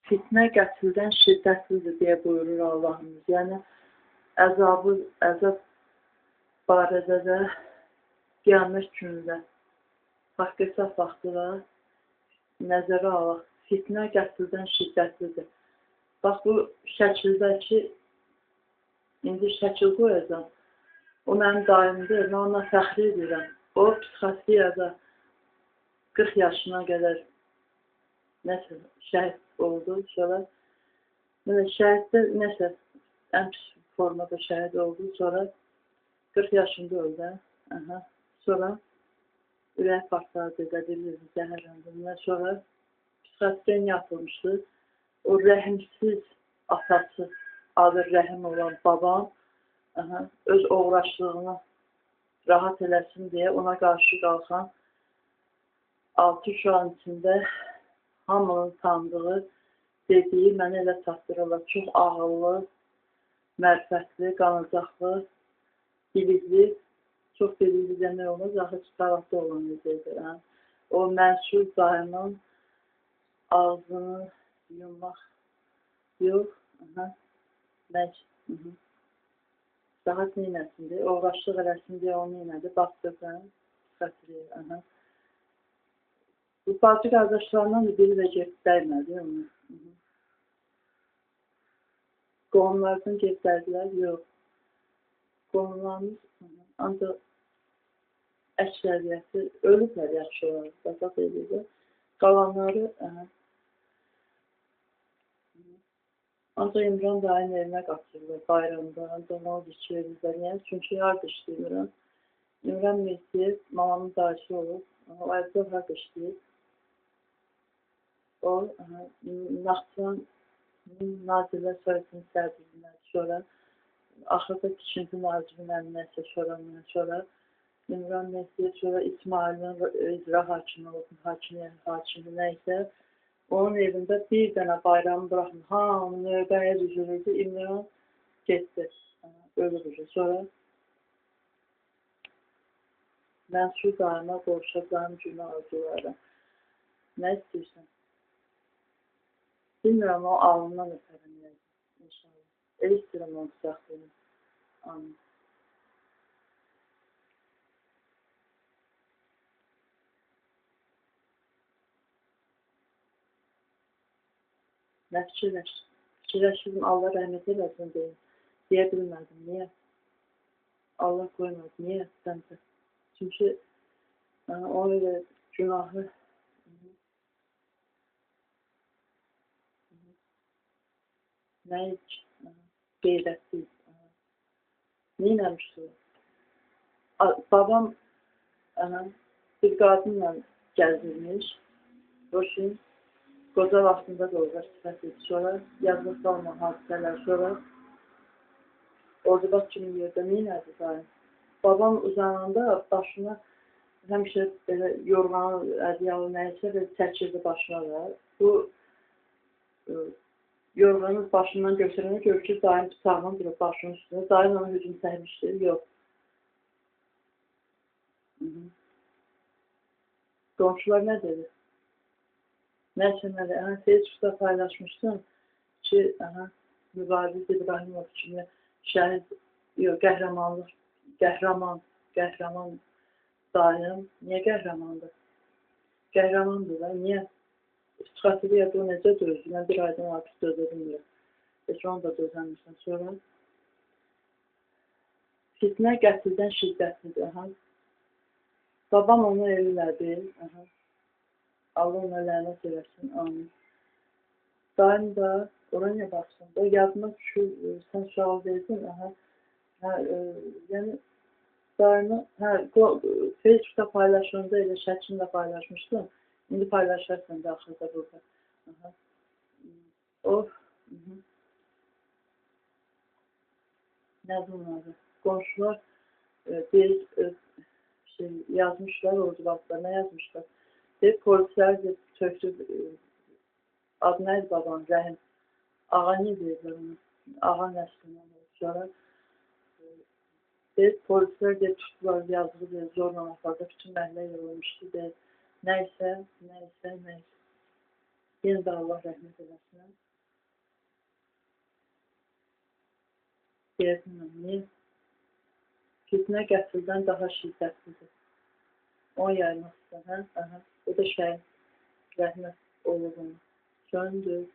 Fitnə qətldən şiddətlidir deyə buyurur Allahımız. Yəni, əzab barədə də qiyamət günündə haqq hesab vaxtı da nəzərə alaq. Fitnə qətldən şiddətlidir. Bax, bu şəkildəki, indi şəkil qoyacam. O mənim daimdir, mən ona fəxr edirəm. O, psixotriyada 40 yaşına qədər nəsə şəhid oldu. Sonra şəhiddə nəsə ən pis formada şəhid oldu. Sonra 40 yaşında öldü. Sonra ürək partladı, dedilir, zəhərləndi. Sonra psixotriya yapılmışdı. O rəhimsiz atası, adı Rəhim olan babam öz uğraşlığını rahat eləsin deyə ona qarşı qalxan 6 uşağın içində hamının tanıdığı, dediyi mənə elə çatdırırlar. Çox ağıllı, mərifətli, qanacaqlı, bilikli, çox bilikli demək olmaz, axı çıxaraqda olan necədir. O məsul dayının ağzını yummaq yox, rahat neynəsindir, uğraşlıq eləsin deyə onu neynədir, baxdırsan, xətriyə. Bu bacı qardaşlarından da biri də gedib dəymədi onu. Qohumlardan gedib dəydilər, yox. Qohumlarımız ancaq əksəriyyəti ölüblər, yaxşı olaraq, bazat edirlər. Qalanları ancaq İmran dayının evinə qaçırlar bayramda, ancaq onu düşürürlər. Yəni, çünki harada işləyirəm. İmran Mehdiyev, mamamın dayısı olub, o əvvəl harada işləyir. O, Naxçıvan Nazirlər Sovetinin sədrindən sonra, axırda ikinci nazirinin nəsə sonra, İmran Mehdiyev sonra İsmailin icra hakimi olub, hakimi nəysə, onun evində bir dənə bayramı buraxın, hamı növbəyə düzülürdü, İmran getdi, ölürdü. Sonra mən şu daima qovuşacağım günü arzularım. Nə istəyirsən? Bilmirəm, o alnından öpərəm, inşallah. El istəyirəm onu saxlayım. Amin. Nə fikirləşirdim, Allah rəhmət eləsin deyim. Deyə bilmədim, niyə? Allah qoymadı, niyə səncə? Çünki o elə günahı nə heç qeyrətli. Neynəmişdi o? Babam bir qadınla gəzdirmiş, Roşin. Qoca vaxtında da orada sifət edir. Sonra yazıq salma hadisələr, sonra orada kimi yerdə neynədir daim? Babam uzananda başına həmişə belə yorğanı, ədiyalı nəysə çəkirdi başına da. Bu yorğanı başından götürənə görür ki, daim bıçağla durub başının üstündə. Daim ona hücum səhmişdir, yox. Qonşular nə dedi? Nəysə, Facebookda paylaşmışdım ki, Mübariz İbrahimov kimi şəhid, yox, qəhrəman dayım, niyə qəhrəmandır? Qəhrəmandır da, niyə? Psixotriyada o necə dözdü? Mən bir aydan artıq dözürüm. Heç onu da dözəmirsən. Sonra fitnə qətldən şiddətlidir. Babam onu elədi. Allah ona lənət eləsin, amin. Daim da oraya baxsın. O yadıma düşür, sən sual verdin, yəni daimi, Facebookda paylaşımda elə şəkillə paylaşmışdım. İndi paylaşarsan da axırda burada. Of, nədir onları? Qonşular yazmışlar, ordulatlar, nə yazmışlar? Polislər də tökdü, adı nəydi babanın, Rəhim, ağa niyə deyirlər onu, ağa nəslindən oldu. Sonra polislər də tutdular, yazılı, zorla apardı, bütün məhlə yorulmuşdu, nəysə. Yenə də Allah rəhmət eləsin. Deyəsən, niyə? Fitnə qətldən daha şiddətlidir. O yaymaq istəyən, hə? Aha. O da şəhid rəhmət olur ona. Söndür.